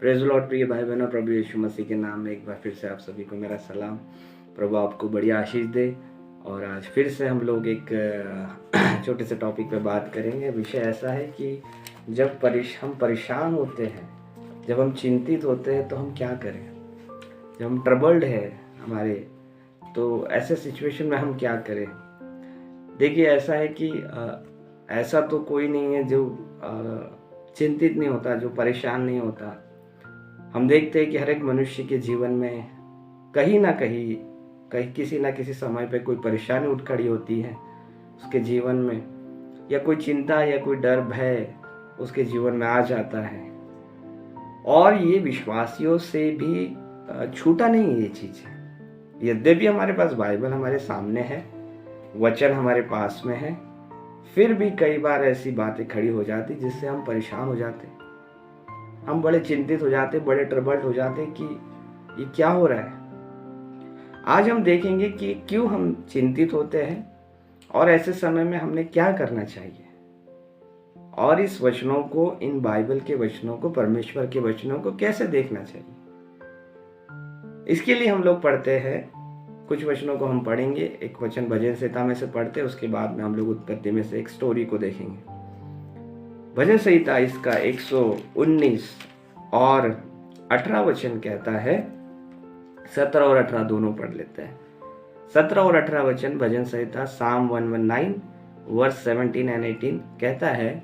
Praise Lord प्रिय भाई बहनों, प्रभु यीशु मसीह के नाम में एक बार फिर से आप सभी को मेरा सलाम। प्रभु आपको बड़ी आशीष दे। और आज फिर से हम लोग एक छोटे से टॉपिक पे बात करेंगे। विषय ऐसा है कि जब हम परेशान होते हैं, जब हम चिंतित होते हैं तो हम क्या करें। जब हम ट्रबल्ड है हमारे, तो ऐसे सिचुएशन में हम क्या करें। देखिए ऐसा है कि ऐसा तो कोई नहीं है जो चिंतित नहीं होता, जो परेशान नहीं होता। हम देखते हैं कि हर एक मनुष्य के जीवन में कहीं ना कहीं किसी ना किसी समय पे कोई परेशानी उठ खड़ी होती है उसके जीवन में, या कोई चिंता या कोई डर भय उसके जीवन में आ जाता है। और ये विश्वासियों से भी छूटा नहीं है ये चीज़। यद्यपि हमारे पास बाइबल हमारे सामने है, वचन हमारे पास में है, फिर भी कई बार ऐसी बातें खड़ी हो जाती जिससे हम परेशान हो जाते, हम बड़े चिंतित हो जाते, बड़े ट्रबल्ड हो जाते कि ये क्या हो रहा है। आज हम देखेंगे कि क्यों हम चिंतित होते हैं और ऐसे समय में हमने क्या करना चाहिए, और इस वचनों को, इन बाइबल के वचनों को, परमेश्वर के वचनों को कैसे देखना चाहिए। इसके लिए हम लोग पढ़ते हैं, कुछ वचनों को हम पढ़ेंगे। एक वचन भजन संहिता में से पढ़ते हैं, उसके बाद में हम लोग उत्पत्ति में से एक स्टोरी को देखेंगे। भजन संहिता इसका 119 और 18 वचन कहता है, 17 और 18 दोनों पढ़ लेते हैं। 17 और 18 वचन भजन संहिता साम 119 वर्स 17 एंड 18 कहता है,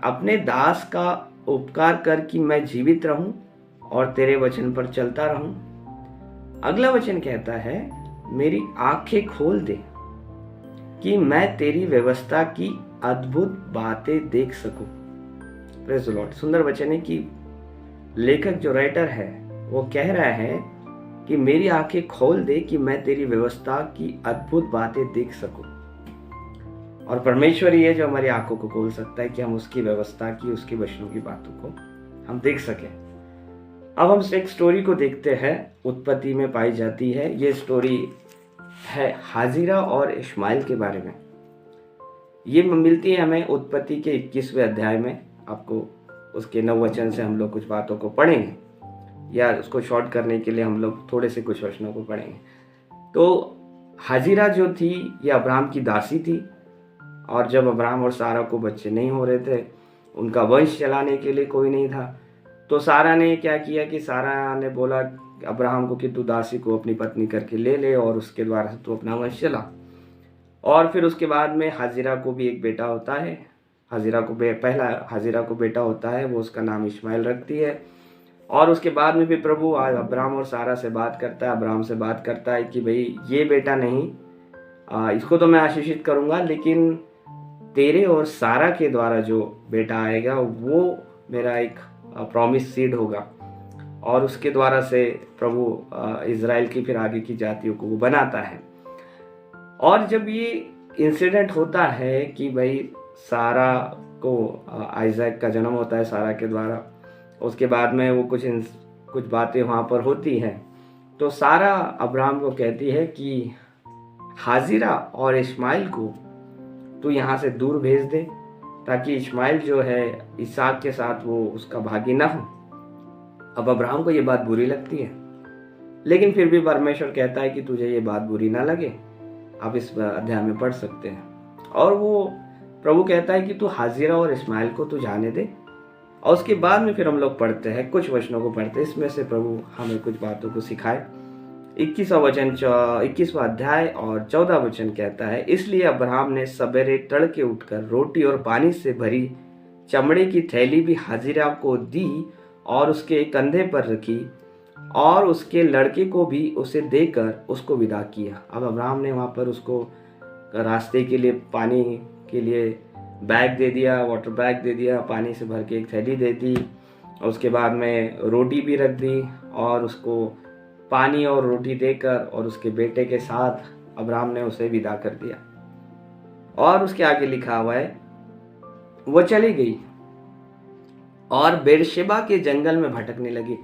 अपने दास का उपकार कर कि मैं जीवित रहूं और तेरे वचन पर चलता रहूं। अगला वचन कहता है, मेरी आंखें खोल दे कि मैं तेरी व्यवस्था की अद्भुत बातें देख सकूं। Praise the Lord. सुंदर वचन है कि लेखक जो राइटर है वो कह रहा है कि मेरी आंखें खोल दे कि मैं तेरी व्यवस्था की अद्भुत बातें देख सकूं। और परमेश्वर ही है जो हमारी आंखों को खोल सकता है कि हम उसकी व्यवस्था की, उसकी वचनों की बातों को हम देख सकें। अब हम एक स्टोरी को देखते हैं, उत्पत्ति में पाई जाती है। ये स्टोरी है हाजिरा और इश्माइल के बारे में। ये मिलती है हमें उत्पत्ति के 21वें अध्याय में। आपको उसके 9 वचन से हम लोग कुछ बातों को पढ़ेंगे, या उसको शॉर्ट करने के लिए हम लोग थोड़े से कुछ वचनों को पढ़ेंगे। तो हाजिरा जो थी ये अब्राहम की दासी थी, और जब अब्राहम और सारा को बच्चे नहीं हो रहे थे, उनका वंश चलाने के लिए कोई नहीं था, तो सारा ने क्या किया कि सारा ने बोला अब्राहम को कि तू दासी को अपनी पत्नी करके ले ले और उसके द्वारा तू अपना वंश चला। और फिर उसके बाद में हाजिरा को भी एक बेटा होता है। पहला हाजिरा को बेटा होता है, वो उसका नाम इश्माइल रखती है। और उसके बाद में फिर प्रभु अब्राहम और सारा से बात करता है, अब्राहम से बात करता है कि भाई ये बेटा नहीं, इसको तो मैं आशीषित करूँगा, लेकिन तेरे और सारा के द्वारा जो बेटा आएगा वो मेरा एक प्रॉमिस सीड होगा, और उसके द्वारा से प्रभु इज़राइल की फिर आगे की जातियों को वो बनाता है। और जब ये इंसिडेंट होता है कि भाई सारा को आइजैक का जन्म होता है सारा के द्वारा, उसके बाद में वो कुछ बातें वहाँ पर होती हैं, तो सारा अब्राहम को कहती है कि हाजिरा और इश्माइल को तू यहाँ से दूर भेज दे, ताकि इश्माइल जो है इसहाक के साथ वो उसका भागी ना हो। अब अब्राहम को ये बात बुरी लगती है, लेकिन फिर भी परमेश्वर कहता है कि तुझे ये बात बुरी ना लगे। आप इस अध्याय में पढ़ सकते हैं। और वो प्रभु कहता है कि तू हाजिरा और इश्माइल को तू जाने दे। और उसके बाद में फिर हम लोग पढ़ते हैं, कुछ वचनों को पढ़ते हैं, इसमें से प्रभु हमें कुछ बातों को सिखाए। 21वां अध्याय और 14 वचन कहता है, इसलिए अब्राहम ने सवेरे तड़के उठकर रोटी और पानी से भरी चमड़े की थैली भी हाजिरा को दी और उसके कंधे पर रखी, और उसके लड़के को भी उसे देकर उसको विदा किया। अब अब्राहम ने वहाँ पर उसको रास्ते के लिए पानी के लिए बैग दे दिया, वाटर बैग दे दिया, पानी से भर के एक थैली दे दी, और उसके बाद में रोटी भी रख दी, और उसको पानी और रोटी देकर और उसके बेटे के साथ अब्राहम ने उसे विदा कर दिया। और उसके आगे लिखा हुआ है, वो चली गई और बेरशेबा के जंगल में भटकने लगी।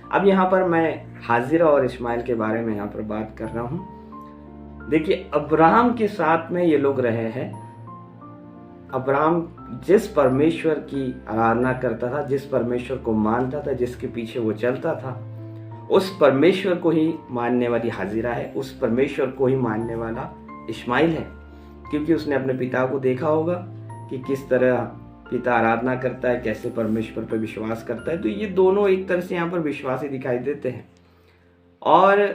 अब यहाँ पर मैं हाजिरा और इश्माइल के बारे में यहाँ पर बात कर रहा हूँ। देखिए अब्राहम के साथ में ये लोग रहे हैं, अब्राहम जिस परमेश्वर की आराधना करता था, जिस परमेश्वर को मानता था, जिसके पीछे वो चलता था, उस परमेश्वर को ही मानने वाली हाजिरा है, उस परमेश्वर को ही मानने वाला इस्माइल है। क्योंकि उसने अपने पिता को देखा होगा कि किस तरह पिता आराधना करता है, कैसे परमेश्वर पर विश्वास करता है। तो ये दोनों एक तरह से यहाँ पर विश्वासी दिखाई देते हैं। और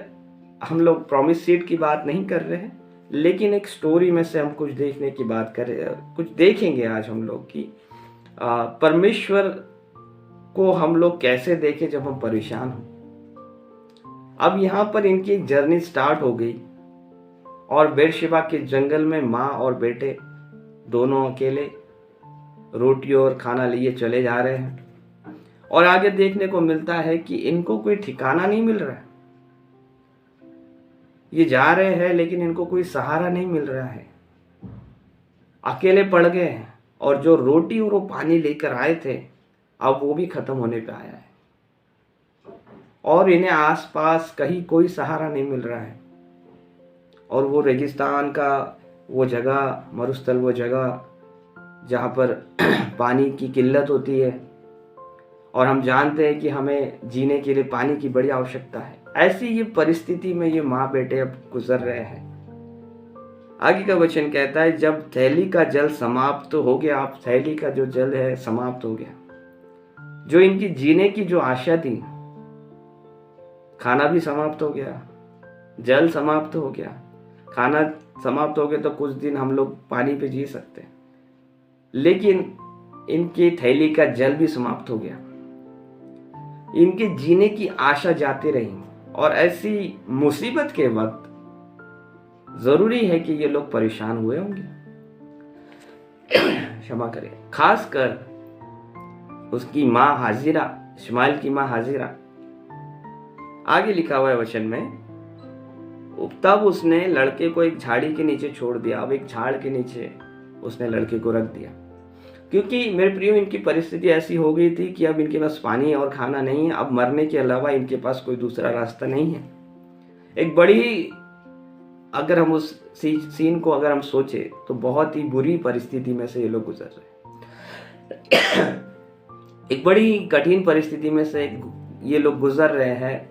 हम लोग प्रॉमिस सीड की बात नहीं कर रहे हैं, लेकिन एक स्टोरी में से हम कुछ देखने की बात करें, कुछ देखेंगे आज हम लोग कि परमेश्वर को हम लोग कैसे देखें जब हम परेशान हों। अब यहाँ पर इनकी जर्नी स्टार्ट हो गई और बेरशेबा के जंगल में माँ और बेटे दोनों अकेले रोटी और खाना लिए चले जा रहे हैं। और आगे देखने को मिलता है कि इनको कोई ठिकाना नहीं मिल रहा है। ये जा रहे हैं लेकिन इनको कोई सहारा नहीं मिल रहा है, अकेले पड़ गए हैं। और जो रोटी और वो पानी लेकर आए थे अब वो भी खत्म होने पे आया है और इन्हें आसपास कहीं कोई सहारा नहीं मिल रहा है। और वो रेगिस्तान का वो जगह, मरुस्थल वो जगह जहाँ पर पानी की किल्लत होती है और हम जानते हैं कि हमें जीने के लिए पानी की बड़ी आवश्यकता है। ऐसी ये परिस्थिति में ये माँ बेटे अब गुजर रहे हैं। आगे का वचन कहता है, जब थैली का जल समाप्त हो गया, अब थैली का जो जल है समाप्त हो गया, जो इनकी जीने की जो आशा थी, खाना भी समाप्त हो गया, जल समाप्त हो गया। खाना समाप्त हो गया तो कुछ दिन हम लोग पानी पे जी सकते हैं, लेकिन इनकी थैली का जल भी समाप्त हो गया। इनके जीने की आशा जाती रही। और ऐसी मुसीबत के वक्त जरूरी है कि ये लोग परेशान हुए होंगे, क्षमा करें, खासकर उसकी माँ हाजिरा, इस्माइल की माँ हाजिरा। आगे लिखा हुआ है वचन में, तब उसने लड़के को एक झाड़ी के नीचे छोड़ दिया। अब एक झाड़ के नीचे उसने लड़के को रख दिया, क्योंकि मेरे प्रियो इनकी परिस्थिति ऐसी हो गई थी कि अब इनके पास पानी और खाना नहीं है। अब मरने के अलावा इनके पास कोई दूसरा रास्ता नहीं है। एक बड़ी, अगर हम उस सीन को अगर हम सोचे तो बहुत ही बुरी परिस्थिति में से ये लोग गुजर रहे हैं। एक बड़ी कठिन परिस्थिति में से ये लोग गुजर रहे हैं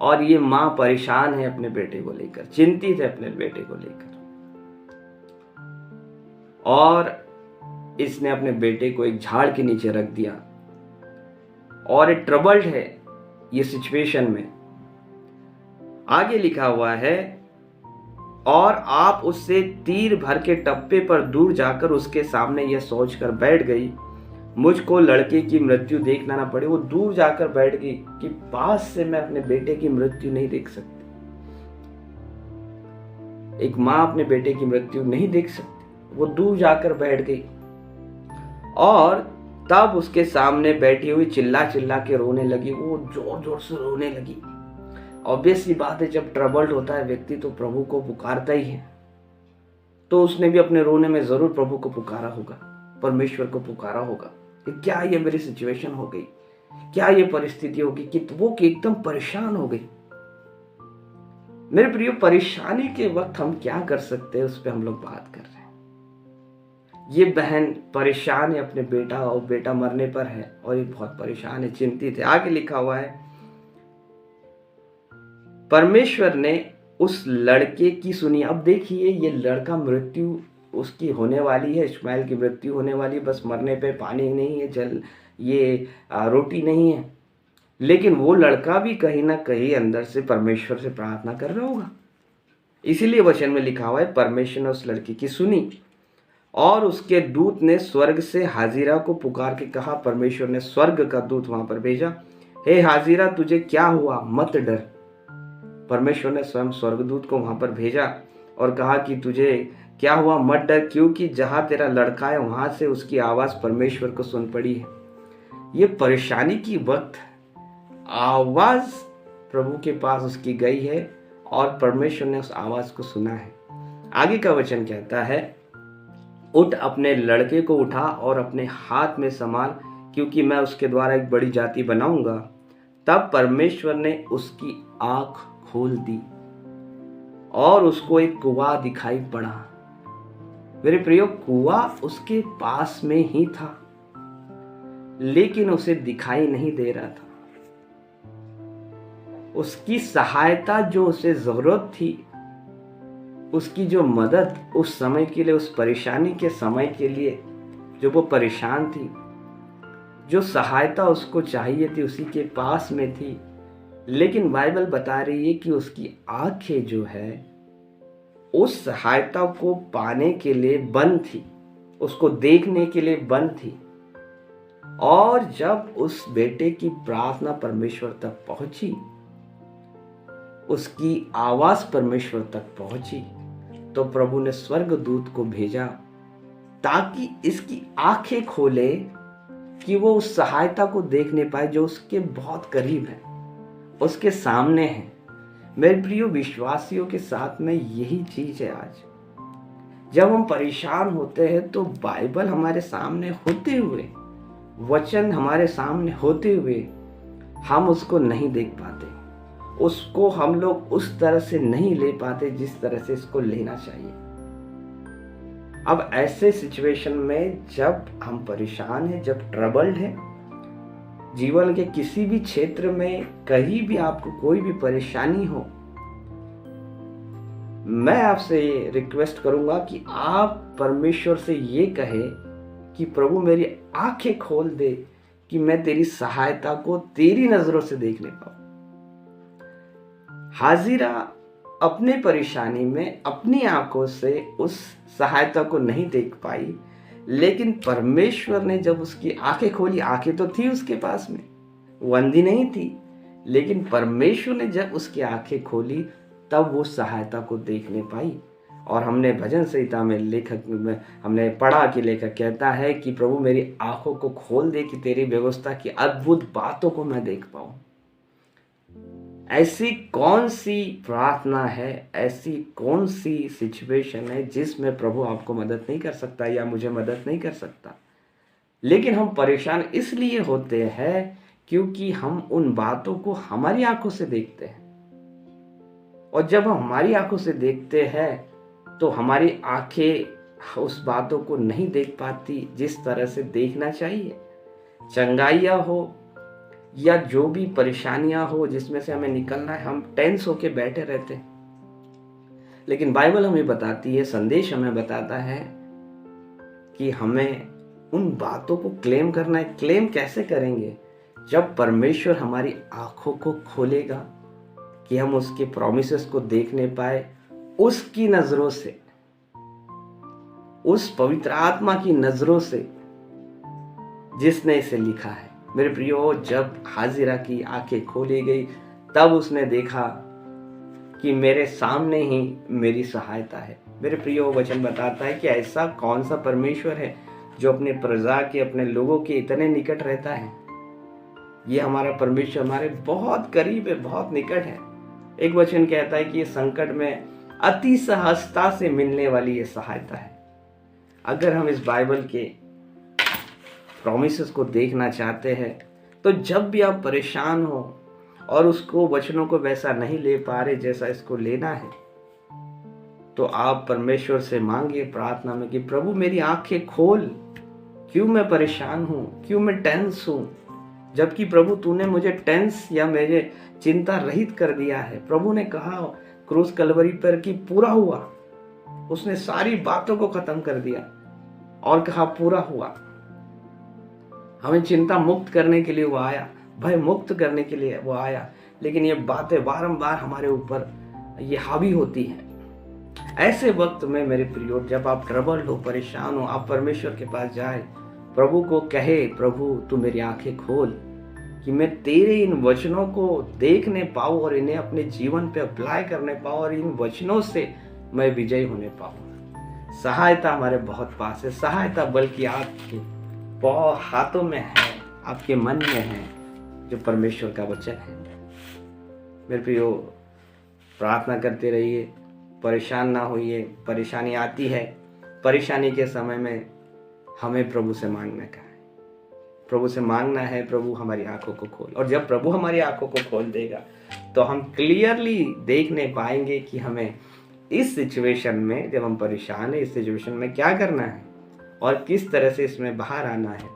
और ये माँ परेशान है अपने बेटे को लेकर, चिंतित है अपने बेटे को लेकर। और इसने अपने बेटे को एक झाड़ के नीचे रख दिया और ट्रबल्ड है ये सिचुएशन में। आगे लिखा हुआ है, और आप उससे तीर भर के टप्पे पर दूर जाकर उसके सामने यह सोचकर बैठ गई, मुझको लड़के की मृत्यु देखना ना पड़े। वो दूर जाकर बैठ गई कि पास से मैं अपने बेटे की मृत्यु नहीं देख सकती। एक माँ अपने बेटे की मृत्यु नहीं देख सकती, वो दूर जाकर बैठ गई। और तब उसके सामने बैठी हुई चिल्ला चिल्ला के रोने लगी। वो जोर जोर से रोने लगी। ऑब्वियस सी बात है, जब ट्रबल्ड होता है व्यक्ति तो प्रभु को पुकारता ही है। तो उसने भी अपने रोने में जरूर प्रभु को पुकारा होगा, परमेश्वर को पुकारा होगा कि क्या ये मेरी सिचुएशन हो गई, क्या ये परिस्थिति होगी, कि वो एकदम परेशान हो गई। मेरे प्रियो, परेशानी के वक्त हम क्या कर सकते हैं उस पर हम लोग बात कर रहे हैं। ये बहन परेशान है अपने बेटा, और बेटा मरने पर है और ये बहुत परेशान है, चिंतित है। आगे लिखा हुआ है, परमेश्वर ने उस लड़के की सुनी। अब देखिए, ये लड़का मृत्यु उसकी होने वाली है, इस्माइल की मृत्यु होने वाली है। बस मरने पे पानी नहीं है, जल, ये रोटी नहीं है, लेकिन वो लड़का भी कहीं ना कहीं अंदर से परमेश्वर से प्रार्थना कर रहा होगा। इसीलिए वचन में लिखा हुआ है, परमेश्वर ने उस लड़की की सुनी और उसके दूत ने स्वर्ग से हाजिरा को पुकार के कहा। परमेश्वर ने स्वर्ग का दूत वहां पर भेजा, हे हाजिरा, तुझे क्या हुआ, मत डर। परमेश्वर ने स्वयं स्वर्गदूत को वहां पर भेजा और कहा कि तुझे क्या हुआ, मत डर, क्योंकि जहां तेरा लड़का है वहां से उसकी आवाज परमेश्वर को सुन पड़ी है। ये परेशानी की वक्त आवाज प्रभु के पास उसकी गई है और परमेश्वर ने उस आवाज को सुना है। आगे का वचन कहता है, उठ, अपने लड़के को उठा और अपने हाथ में संभाल, क्योंकि मैं उसके द्वारा एक बड़ी जाति बनाऊंगा। तब परमेश्वर ने उसकी आंख खोल दी और उसको एक कुआं दिखाई पड़ा। मेरे प्रियो, कुआं उसके पास में ही था, लेकिन उसे दिखाई नहीं दे रहा था। उसकी सहायता जो उसे जरूरत थी, उसकी जो मदद उस समय के लिए, उस परेशानी के समय के लिए जो वो परेशान थी, जो सहायता उसको चाहिए थी उसी के पास में थी। लेकिन बाइबल बता रही है कि उसकी आंखें जो है उस सहायता को पाने के लिए बंद थी, उसको देखने के लिए बंद थी। और जब उस बेटे की प्रार्थना परमेश्वर तक पहुंची, उसकी आवाज परमेश्वर तक पहुंची, तो प्रभु ने स्वर्गदूत को भेजा ताकि इसकी आंखें खोले कि वो उस सहायता को देखने पाए जो उसके बहुत करीब है, उसके सामने है। मेरे प्रियो, विश्वासियों के साथ में यही चीज है। आज जब हम परेशान होते हैं तो बाइबल हमारे सामने होते हुए, वचन हमारे सामने होते हुए हम उसको नहीं देख पाते, उसको हम लोग उस तरह से नहीं ले पाते जिस तरह से इसको लेना चाहिए। अब ऐसे सिचुएशन में जब हम परेशान हैं, जब ट्रबल्ड है, जीवन के किसी भी क्षेत्र में कहीं भी आपको कोई भी परेशानी हो, मैं आपसे रिक्वेस्ट करूंगा कि आप परमेश्वर से ये कहे कि प्रभु मेरी आंखें खोल दे कि मैं तेरी सहायता को तेरी नजरों से देखने पाऊं। हाजिरा अपने परेशानी में अपनी आंखों से उस सहायता को नहीं देख पाई, लेकिन परमेश्वर ने जब उसकी आंखें खोली, आंखें तो थी उसके पास में, वो अंधी नहीं थी, लेकिन परमेश्वर ने जब उसकी आंखें खोली तब वो सहायता को देखने पाई। और हमने भजन संहिता में हमने पढ़ा कि लेखक कहता है कि प्रभु मेरी आंखों को खोल दे कि तेरी व्यवस्था की अद्भुत बातों को मैं देख पाऊं। ऐसी कौन सी प्रार्थना है, ऐसी कौन सी सिचुएशन है जिसमें प्रभु आपको मदद नहीं कर सकता या मुझे मदद नहीं कर सकता, लेकिन हम परेशान इसलिए होते हैं क्योंकि हम उन बातों को हमारी आंखों से देखते हैं। और जब हम हमारी आंखों से देखते हैं तो हमारी आंखें उस बातों को नहीं देख पाती जिस तरह से देखना चाहिए। चंगाइयाँ हो या जो भी परेशानियां हो जिसमें से हमें निकलना है, हम टेंस होके बैठे रहते हैं। लेकिन बाइबल हमें बताती है, संदेश हमें बताता है कि हमें उन बातों को क्लेम करना है। क्लेम कैसे करेंगे? जब परमेश्वर हमारी आंखों को खोलेगा कि हम उसके प्रॉमिसेस को देखने पाए उसकी नजरों से, उस पवित्र आत्मा की नजरों से जिसने इसे लिखा है। मेरे प्रियो, जब हाजिरा की आंखें खोली गई तब उसने देखा कि मेरे सामने ही मेरी सहायता है। मेरे प्रियो, वचन बताता है कि ऐसा कौन सा परमेश्वर है जो अपने प्रजा के, अपने लोगों के इतने निकट रहता है। ये हमारा परमेश्वर हमारे बहुत करीब है, बहुत निकट है। एक वचन कहता है कि ये संकट में अति सहजता से मिलने वाली ये सहायता है। अगर हम इस बाइबल के प्रॉमिसेस को देखना चाहते हैं तो जब भी आप परेशान हो और उसको, वचनों को वैसा नहीं ले पा रहे जैसा इसको लेना है, तो आप परमेश्वर से मांगिए प्रार्थना में कि प्रभु मेरी आंखें खोल, क्यों मैं परेशान हूं, क्यों मैं टेंस हूं, जबकि प्रभु तूने मुझे टेंस या मेरे चिंता रहित कर दिया है। प्रभु ने कहा क्रूस कलवरी पर कि पूरा हुआ, उसने सारी बातों को खत्म कर दिया और कहा पूरा हुआ। हमें चिंता मुक्त करने के लिए वो आया, भय मुक्त करने के लिए वो आया, लेकिन ये बातें बारंबार हमारे ऊपर ये हावी होती हैं। ऐसे वक्त में मेरे प्रियो, जब आप ट्रबल हो, परेशान हो, आप परमेश्वर के पास जाए, प्रभु को कहे, प्रभु तू मेरी आंखें खोल कि मैं तेरे इन वचनों को देखने पाऊँ और इन्हें अपने जीवन पे अप्लाई करने पाऊँ और इन वचनों से मैं विजयी होने पाऊँ। सहायता हमारे बहुत पास है, सहायता बल्कि आपके बहुत हाथों में है, आपके मन में है, जो परमेश्वर का वचन है। मेरे प्रियो, प्रार्थना करते रहिए, परेशान ना होइए। परेशानी आती है, परेशानी के समय में हमें प्रभु से मांगना का है, प्रभु से मांगना है प्रभु हमारी आंखों को खोल। और जब प्रभु हमारी आंखों को खोल देगा तो हम क्लियरली देखने पाएंगे कि हमें इस सिचुएशन में जब हम परेशान हैं, इस सिचुएशन में क्या करना है और किस तरह से इसमें बाहर आना है,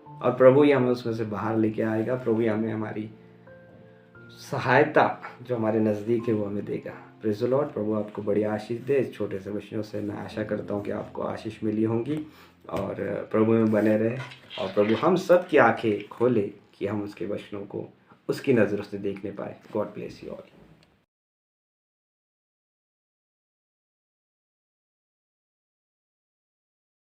और प्रभु ही हमें उसमें से बाहर लेके आएगा। प्रभु ही हमें हमारी सहायता जो हमारे नज़दीक है वो हमें देगा। Praise the Lord. प्रभु आपको बड़ी आशीष दे। इस छोटे से वचनों से मैं आशा करता हूँ कि आपको आशीष मिली होंगी और प्रभु में बने रहे, और प्रभु हम सब की आंखें खोले कि हम उसके वचनों को उसकी नज़रों से देखने पाए। God bless you all.